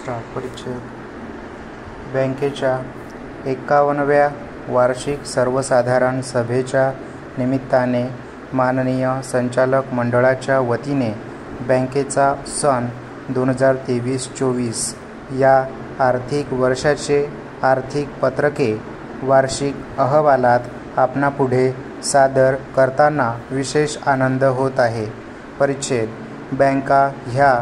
परिच्छेद बँकेच्या 51व्या वार्षिक सर्वसाधारण सभेच्या निमित्ताने माननीय संचालक मंडळाच्या वतीने बँकेचा सन 2023-24 या आर्थिक वर्षाचे आर्थिक पत्रके वार्षिक अहवालात आपणापुढे सादर करताना विशेष आनंद होत आहे. परिच्छेद बँका ह्या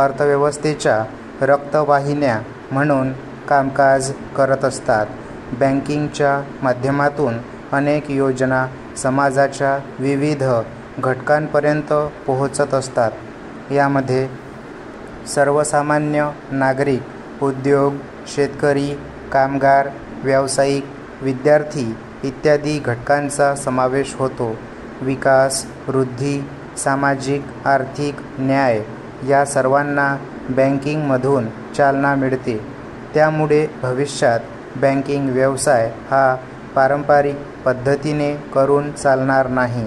अर्थव्यवस्थेच्या रक्तवाहिन्या म्हणून कामकाज करत असतात. बँकिंगच्या माध्यमातून अनेक योजना समाजाच्या विविध घटकांपर्यंत पोहोचत असतात. यामध्ये सर्वसामान्य नागरिक, उद्योग, शेतकरी, कामगार, व्यावसायिक, विद्यार्थी इत्यादी घटकांचा समावेश होतो. विकास, वृद्धी, सामाजिक आर्थिक न्याय या सर्वांना बँकिंगमधून चालना मिळते. त्यामुळे भविष्यात बँकिंग व्यवसाय हा पारंपरिक पद्धतीने करून चालणार नाही.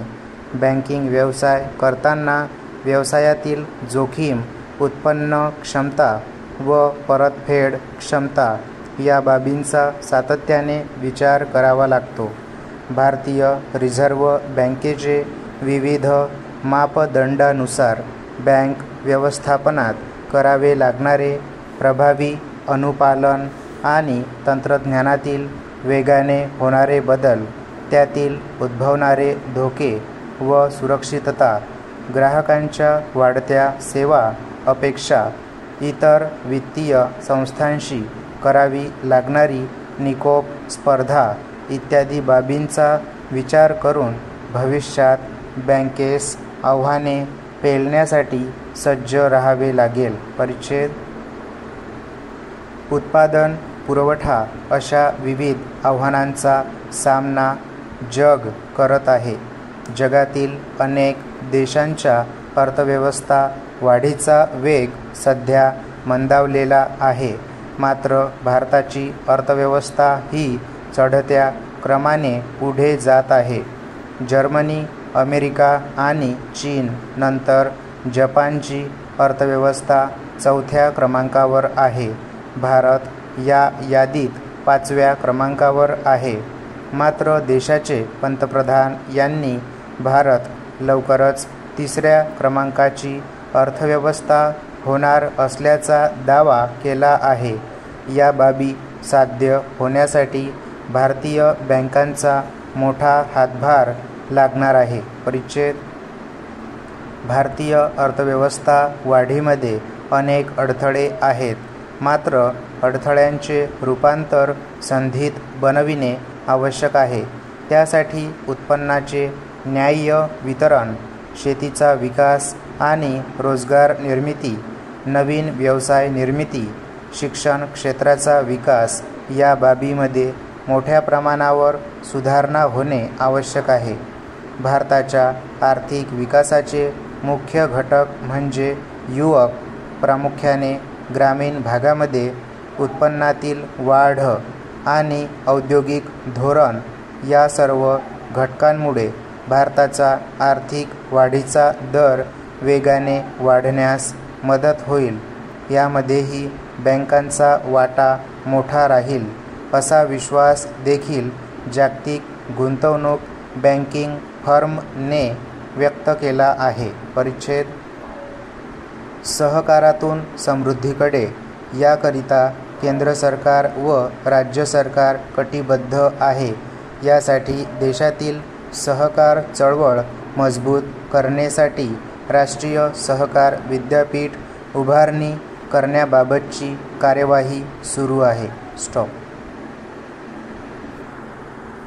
बँकिंग व्यवसाय करताना व्यवसायातील जोखीम, उत्पन्न क्षमता व परतफेड क्षमता या बाबींचा सातत्याने विचार करावा लागतो. भारतीय रिझर्व्ह बँकेचे विविध मापदंडानुसार बँक व्यवस्थापनात करावे लागणारे प्रभावी अनुपालन आणि तंत्रज्ञानातील वेगाने होणारे बदल, त्यातील उद्भवणारे धोके व सुरक्षितता, ग्राहकांच्या वाढत्या सेवा अपेक्षा, इतर वित्तीय संस्थांशी करावी लागणारी निकोप स्पर्धा इत्यादी बाबींचा विचार करून भविष्यात बँकेस आव्हाने पेलण्यासाठी सज्ज राहावे लागेल. परिच्छेद उत्पादन पुरवठा अशा विविध आव्हानांचा सामना जग करत आहे. जगातील अनेक देशांच्या अर्थव्यवस्था वाढीचा वेग सध्या मंदावलेला आहे. मात्र भारताची अर्थव्यवस्था ही चढत्या क्रमाने पुढे जात आहे. जर्मनी, अमेरिका आणि चीन नंतर जपानची अर्थव्यवस्था 4थ्या क्रमांकावर आहे. भारत या यादीत 5व्या क्रमांकावर आहे. मात्र देशाचे पंतप्रधान यांनी भारत लवकरच 3ऱ्या क्रमांकाची अर्थव्यवस्था होणार असल्याचा दावा केला आहे. या बाबी साध्य होण्यासाठी भारतीय बँकांचा मोठा हातभार लागणार आहे. परिच्छेद भारतीय अर्थव्यवस्था वाढीमध्ये अनेक अडथळे आहेत. मात्र अडथळ्यांचे रूपांतर संधीत बनविणे आवश्यक आहे. त्यासाठी उत्पन्नाचे न्याय्य वितरण, शेतीचा विकास आणि रोजगार निर्मिती, नवीन व्यवसाय निर्मिती, शिक्षण क्षेत्राचा विकास या बाबीमध्ये मोठ्या प्रमाणावर सुधारणा होणे आवश्यक आहे. भारताच्या आर्थिक विकासाचे मुख्य घटक म्हणजे युवक, प्रामुख्याने ग्रामीण भागामध्ये उत्पन्नातील वाढ आणि औद्योगिक धोरण या सर्व घटकांमुळे भारताचा आर्थिक वाढीचा दर वेगाने वाढण्यास मदत होईल. यामध्येही बँकांचा वाटा मोठा राहील असा विश्वास देखील जागतिक गुंतवणूक बँकिंग फर्मने व्यक्त केला आहे. परिच्छेद सहकारातून समृद्धीकडे याकरिता केंद्र सरकार व राज्य सरकार कटिबद्ध आहे. यासाठी देशातील सहकार चळवळ मजबूत करण्यासाठी राष्ट्रीय सहकार विद्यापीठ उभारणी करण्याबाबतची कार्यवाही सुरू आहे.